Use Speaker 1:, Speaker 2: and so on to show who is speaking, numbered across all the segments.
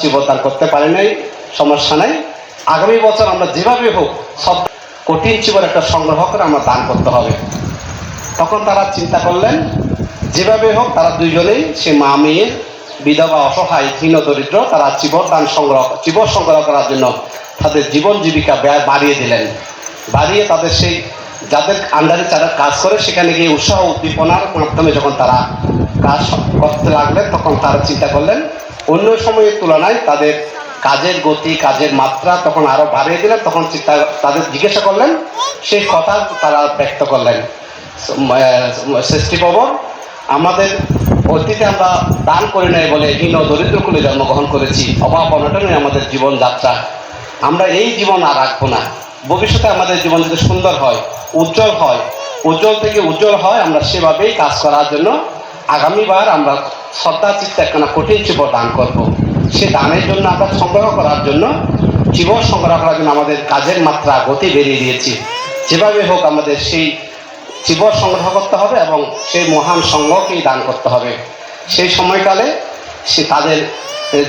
Speaker 1: জীবদান করতে পারি নাই, সমস্যা নাই। আগামী বছর আমরা যেভাবে হোক সব কঠিন জীবন একটা সংগ্রহ করে আমরা দান করতে হবে। তখন তারা চিন্তা করলেন যেভাবে হোক তারা দুইজনেই সে মা মেয়ে বিধবা অসহায় হীন দরিদ্র তারা জীবন সংগ্রহ করার জন্য তাদের জীবন জীবিকা ব্যয় বাড়িয়ে দিলেন। বাড়িয়ে তাদের সেই যাদের আন্ডারে যারা কাজ করে সেখানে গিয়ে উৎসাহ উদ্দীপনার মাধ্যমে যখন তারা কাজ করতে লাগলেন তখন তারা চিন্তা করলেন অন্য সময়ের তুলনায় তাদের কাজের গতি কাজের মাত্রা তখন আরো বাড়িয়ে দিলেন। তখন তাদের জিজ্ঞাসা করলেন, সেই কথা তারা ব্যক্ত করলেন, সৃষ্টিপ্রভু আমাদের অতীতে আমরা দান করি নাই বলে হীন দরিদ্র কুলে জন্মগ্রহণ করেছি, অভাব অনটনে আমাদের জীবন যাত্রা, আমরা এই জীবন আর রাখবো না। ভবিষ্যতে আমাদের জীবন যদি সুন্দর হয়, উজ্জ্বল থেকে উজ্জ্বল হয়, আমরা সেভাবেই কাজ করার জন্য আগামীবার আমরা শ্রদ্ধা চিত্তে একখানা কঠিন জীবন দান করব। সে দানের জন্য আমরা সংগ্রহ করার জন্য জীবন সংগ্রহ করার জন্য আমাদের কাজের মাত্রা গতি বেরিয়ে দিয়েছি। যেভাবে হোক আমাদের সেই জীবন সংগ্রহ করতে হবে এবং সেই মহান সংঘকেই দান করতে হবে। সেই সময়কালে সে তাদের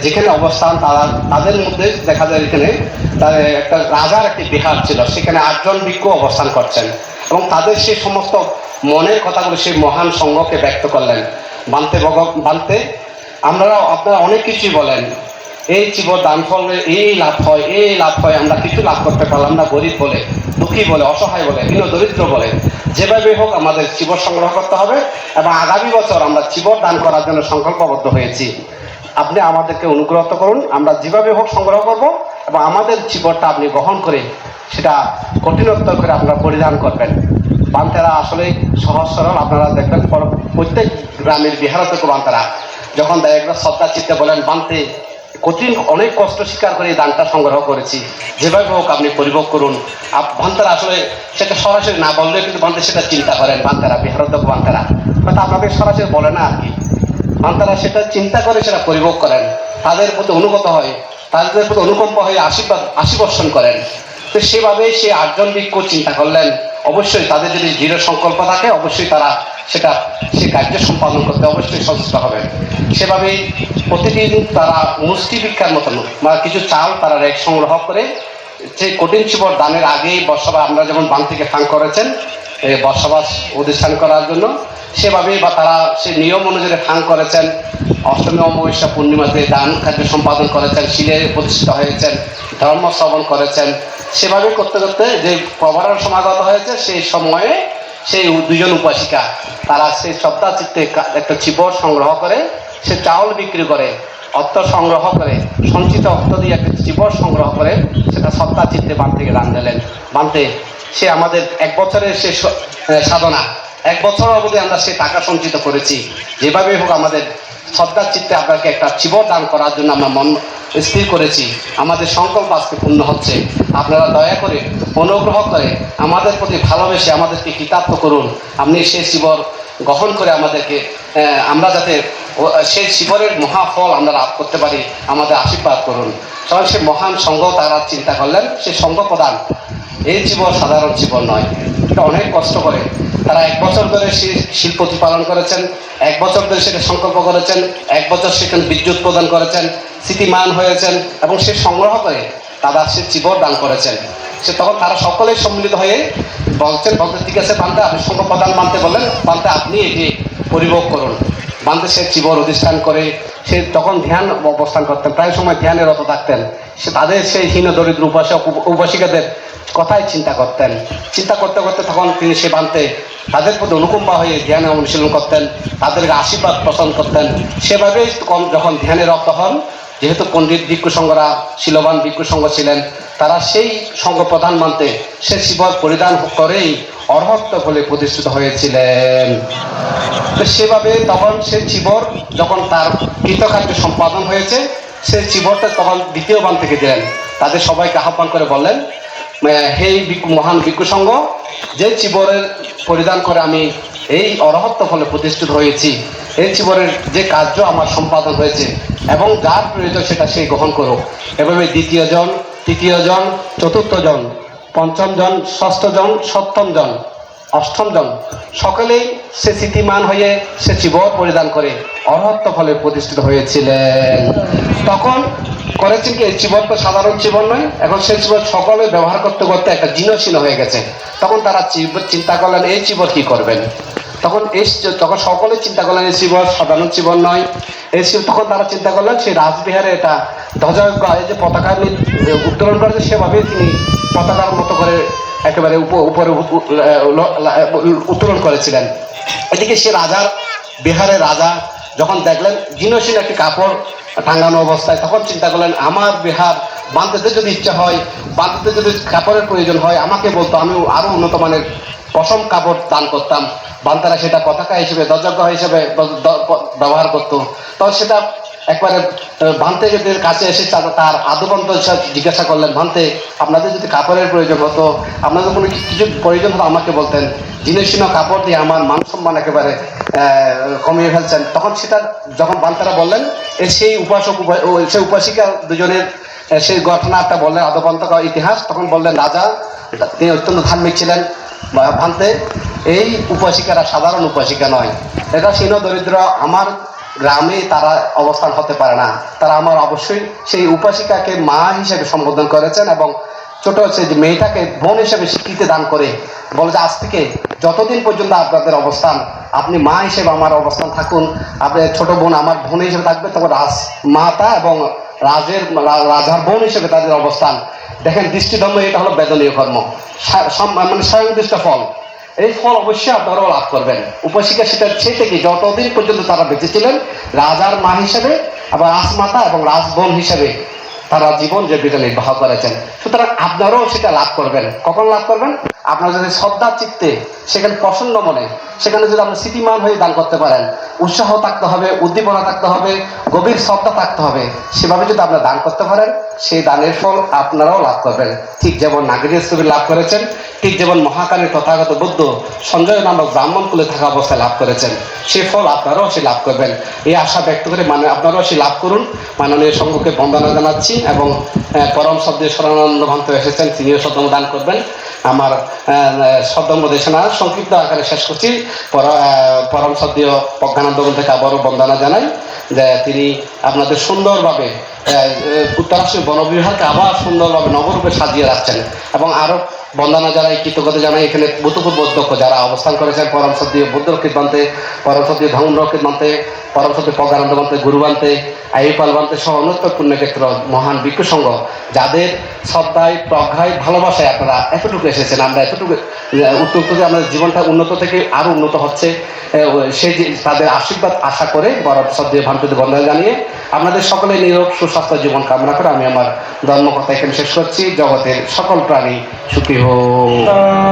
Speaker 1: যেখানে অবস্থান তাদের মধ্যে দেখা যায় এখানে তাদের একটা রাজার একটি বিহার ছিল, সেখানে 8 জন ভিক্ষু অবস্থান করছেন এবং তাদের সেই সমস্ত মনের কথাগুলো সেই মহান সংঘকে ব্যক্ত করলেন। বানতে আপনারা অনেক কিছুই বলেন, এই জীবন দান করলে এই লাভ হয়, আমরা কিছু লাভ করতে পারলাম না, গরিব বলে, দুঃখী বলে, অসহায় বলে, হীন দরিদ্র বলে। যেভাবে হোক আমাদের জীবন সংগ্রহ করতে হবে এবং আগামী বছর আমরা জীবন দান করার জন্য সংকল্পবদ্ধ হয়েছি। আপনি আমাদেরকে অনুগ্রহ করুন, আমরা যেভাবে হোক সংগ্রহ করব এবং আমাদের জীবনটা আপনি গ্রহণ করে সেটা কঠিনোত্তর করে আপনারা পরিধান করবেন। বান্তেরা আসলে সহজ সরল, আপনারা দেখবেন প্রত্যেক গ্রামের বিহার থেকে বান্তেরা যখন একটা শ্রদ্ধা চিত্তে বলেন বান্তে কঠিন অনেক কষ্ট স্বীকার করে এই দানটা সংগ্রহ করেছি, যেভাবে হোক আপনি পরিভোগ করুন। বান্তেরা আসলে সেটা সরাসরি না বললে কিন্তু বান্তে সেটা চিন্তা করেন, বান্তেরা বিহার থেকে বান্তেরা হয়তো আপনাদের সরাসরি বলে না আর কি, বান্তেরা সেটা চিন্তা করে সেটা পরিভোগ করেন, তাদের প্রতি অনুগত হয়, তাদের প্রতি অনুকম্প হয়ে আশীর্বর্ষণ করেন। তো সেভাবেই সে 8 জন ভিক্ষু চিন্তা করলেন অবশ্যই তাদের যদি দৃঢ় সংকল্প থাকে অবশ্যই তারা সে কার্য সম্পাদন করতে অবশ্যই সচেষ্ট হবেন। সেভাবেই প্রতিদিন তারা মুষ্টি ভিক্ষার মতন বা কিছু চাল তারা রেক সংগ্রহ করে যে কঠিন জীবন দানের আগেই বর্ষাবাস আমরা যেমন বান থেকে ফাং করেছেন বর্ষাবাস প্রতিষ্ঠান করার জন্য, সেভাবেই বা তারা সে নিয়ম অনুযায়ী ফাং করেছেন। অষ্টমী অমাবস্যা পূর্ণিমাতে দান কার্য সম্পাদন করেছেন, শিলে প্রতিষ্ঠিত হয়েছেন, ধর্ম শ্রবণ করেছেন। সেভাবে করতে করতে যে প্রবারণ সমাগত হয়েছে সেই সময়ে সেই 2 জন উপাসিকা তারা সেই শ্রদ্ধা চিত্তে একটা জীবন সংগ্রহ করে সে চাউল বিক্রি করে, অর্থ সংগ্রহ করে, সঞ্চিত অর্থ দিয়ে একটা জীবন সংগ্রহ করে সেটা শ্রদ্ধা চিত্তে বান থেকে দান দিলেন। বানতে সে আমাদের 1 বছরের সে সাধনা, 1 বছর অবধি আমরা সে টাকা সঞ্চিত করেছি। যেভাবে হোক আমাদের শ্রদ্ধার চিত্তে আপনাকে একটা জীবন দান করার জন্য আমরা মন স্থির করেছি, আমাদের সংকল্প আজকে পূর্ণ হচ্ছে। আপনারা দয়া করে অনুগ্রহ করে আমাদের প্রতি ভালোবেসে আমাদেরকে কৃতার্থ করুন। আপনি সেই জীবন গ্রহণ করে আমাদেরকে আমরা যাতে সেই জীবনের মহাফল আমরা লাভ করতে পারি আমাদের আশীর্বাদ করুন। কারণ সে মহান সংঘ তারা চিন্তা করলেন সে সংঘ প্রদান, এই জীবন সাধারণ জীবন নয়, এটা অনেক কষ্ট করে তারা 1 বছর ধরে সে শিল্প প্রতিপালন করেছেন, 1 বছর ধরে সেটা সংকল্প করেছেন, 1 বছর সেখানে বিদ্যুৎ প্রদান করেছেন, স্মৃতিমান হয়েছেন এবং সে সংগ্রহ করে তারা সে জীবন দান করেছেন। সে তখন তারা সকলেই সম্মিলিত হয়ে বলতে ঠিক আছে বান্তে আপনি সংকল্প প্রদান মানতে বললেন, বান্তে আপনি এটি পরিভোগ করুন। বান্তে সে জীবন অধিষ্ঠান করে সে তখন ধ্যান অবস্থান করতেন, প্রায় সময় ধ্যানে রত থাকতেন। সে তাদের সেই হীন দরিদ্র উপাসিকাদের কথাই চিন্তা করতেন। চিন্তা করতে করতে তখন তিনি সে বানতে তাদের প্রতি অনুকম্পা হয়ে ধ্যান অনুশীলন করতেন, তাদেরকে আশীর্বাদ প্রদান করতেন। সেভাবেই যখন ধ্যানে রত হন, যেহেতু পণ্ডিত ভিক্ষু সংঘরা শিলবান ভিক্ষু সংঘ ছিলেন, তারা সেই সংঘ প্রধান মানতে সে শিবর পরিধান করেই অর্হত্ব বলে প্রতিষ্ঠিত হয়েছিলেন। তো সেভাবে তখন সে চিবর যখন তার কৃতকার্য সম্পাদন হয়েছে সে চিবরটা তখন 2য় বান থেকে দিলেন। তাদের সবাইকে আহ্বান করে বললেন, হে মহান ভিক্ষু সংঘ, যে চিবরের পরিধান করে আমি এই অরহত্ব ফলে প্রতিষ্ঠিত হয়েছি, এই চিবরের যে কার্য আমার সম্পাদন হয়েছে এবং যার প্রয়োজন সেটা সে গ্রহণ করুক। এভাবে 2য় জন, 3য় জন, 4র্থ জন, 5ম জন, 6ষ্ঠ জন, 7ম জন অষ্টম জন সকলেই সে স্থিতিমান হয়ে সে চিবর পরিধান করে অরহত্ত ফলে প্রতিষ্ঠিত হয়েছিলেন। তখন করেছেন কি, এই চিবর তো সাধারণ চিবর নয়, এখন সেই চিবর সকলে ব্যবহার করতে করতে একটা জীর্ণশীর্ণ হয়ে গেছে। তখন তারা চিন্তা করলেন এই চিবর কি করবেন। তখন সকলে চিন্তা করলেন এই চিবর সাধারণ চিবর নয়, তখন তারা চিন্তা করলেন সেই রাজবিহারে এটা ধ্বজাজ্ঞ যে পতাকা উত্তোলন করেছে সেভাবেই তিনি পতাকার মতো করে একেবারে উপরে উত্তোলন করেছিলেন। এদিকে সে রাজার বিহারের রাজা যখন দেখলেন জীর্ণশীর্ণ একটি কাপড় টাঙ্গানো অবস্থায়, তখন চিন্তা করলেন আমার বিহার বাঁধতে যদি ইচ্ছা হয়, বাঁধতে যদি কাপড়ের প্রয়োজন হয় আমাকে বলতো, আমি আরো উন্নত মানের পশম কাপড় দান করতাম। বান্তারা সেটা পতাকা হিসেবে ধ্বজাজ্ঞ হিসেবে ব্যবহার করতো। তখন সেটা একবারে ভান্তেদের কাছে এসে তার আদবন্ত জিজ্ঞাসা করলেন, ভান্তে আপনাদের যদি কাপড়ের প্রয়োজন হতো, আপনাদের কোনো কিছু প্রয়োজন হতো আমাকে বলতেন, জীর্ণশীর্ণ কাপড় দিয়ে আমার মান সম্মান একেবারে কমিয়ে ফেলছেন। তখন সেটা যখন বান্তারা বললেন, সেই সেই উপাসিকা দুজনের সেই ঘটনাটা বললেন আদবন্ত ইতিহাস, তখন বললেন রাজা, তিনি অত্যন্ত ধার্মিক ছিলেন, ভান্তে এই উপাসিকারা সাধারণ উপাসিকা নয়, এটা শীর্ণ দরিদ্র আমার গ্রামে তারা অবস্থান হতে পারে না, তারা আমার অবশ্যই সেই উপাসিকাকে মা হিসেবে সম্বোধন করেছেন এবং ছোট হচ্ছে যে মেয়েটাকে বোন হিসেবে স্বীকৃতি দান করে বলে যে আজ থেকে যতদিন পর্যন্ত আপনাদের অবস্থান, আপনি মা হিসেবে আমার অবস্থান থাকুন, আপনার ছোট বোন আমার বোন হিসেবে থাকবে, তখন মাতা এবং রাজার বোন হিসেবে তাদের অবস্থান। দেখেন দৃষ্টিধর্ম, এটা হলো বেদনীয় কর্ম, মানে স্বয়ংদৃষ্ট ফল। এই ফল অবশ্যই আপনারাও লাভ করবেন। উপাসিকা সেটা সেই থেকে যতদিন পর্যন্ত তারা বেঁচে ছিলেন রাজার মা হিসেবে, আবার রাজমাতা এবং রাজবোন হিসেবে তারা জীবন জীবিকা নির্বাহ করেছেন। সুতরাং আপনারাও সেটা লাভ করবেন। কখন লাভ করবেন? আপনারা যদি শ্রদ্ধা চিত্তে, সেখানে প্রসন্ন মনে, সেখানে যদি আপনি স্থিতিমান হয়ে দান করতে পারেন, উৎসাহ থাকতে হবে, উদ্দীপনা থাকতে হবে, গভীর শ্রদ্ধা থাকতে হবে, সেভাবে যদি আপনারা দান করতে পারেন সেই দানের ফল আপনারাও লাভ করবেন। ঠিক যেমন নাগিনীর ছবি লাভ করেছেন, ঠিক যেমন মহাকালের তথাগত বুদ্ধ সঞ্জয় নামক ব্রাহ্মণ কুলে থাকা অবস্থায় লাভ করেছেন, সে ফল আপনারাও সে লাভ করবেন। এই আশা ব্যক্ত করে আপনারাও সে লাভ করুন। মাননীয় সংঘকে বন্দনা জানাচ্ছি এবং পরম শব্দে শরণানন্দ ভান্ত এসেছেন, তিনিও শ্রদ্ধম দান করবেন। আমার শ্রদ্ধম দেশনা সংক্ষিপ্ত আকারে শেষ করছি। পরম শব্দীয় প্রজ্ঞানন্দ থেকে আবারও বন্দনা জানাই যে তিনি আপনাদের সুন্দরভাবে উত্তরাষ্ট্রীয় বনবিহারকে আবার সুন্দরভাবে নবরূপে সাজিয়ে রাখছেন এবং আরও বন্দনা জানাই, কৃতজ্ঞতা জানাই এখানে ভূতপূর্ব অধ্যক্ষ যারা অবস্থান করেছেন, পরম সদ্যীয় বুদ্ধরক্ষিত বান্তে, পরম সদ্যীয় ধর্মরক্ষিত বান্তে, পরম সদ্যীয় প্রজ্ঞানন্দ বান্তে, গুরু বান্তে, আইপাল বান্তে সহ অন্যতম পুণ্যক্ষেত্র মহান ভিক্ষু সংঘ, যাদের শ্রদ্ধায় প্রজ্ঞায় ভালোবাসায় আপনারা এতটুকু এসেছেন, আমরা এতটুকু উত্তর আমাদের জীবনটা উন্নত থেকে আরও উন্নত হচ্ছে, সেই তাদের আশীর্বাদ আশা করে পরম সদ্যীয় ভান্তিতে বন্দনা জানিয়ে আপনাদের সকলে নিরোগ সুস্বাস্থ্য জীবন কামনা করে আমি আমার ধর্মকথা এখানে শেষ করছি। জগতের সকল প্রাণী সুখী হোক।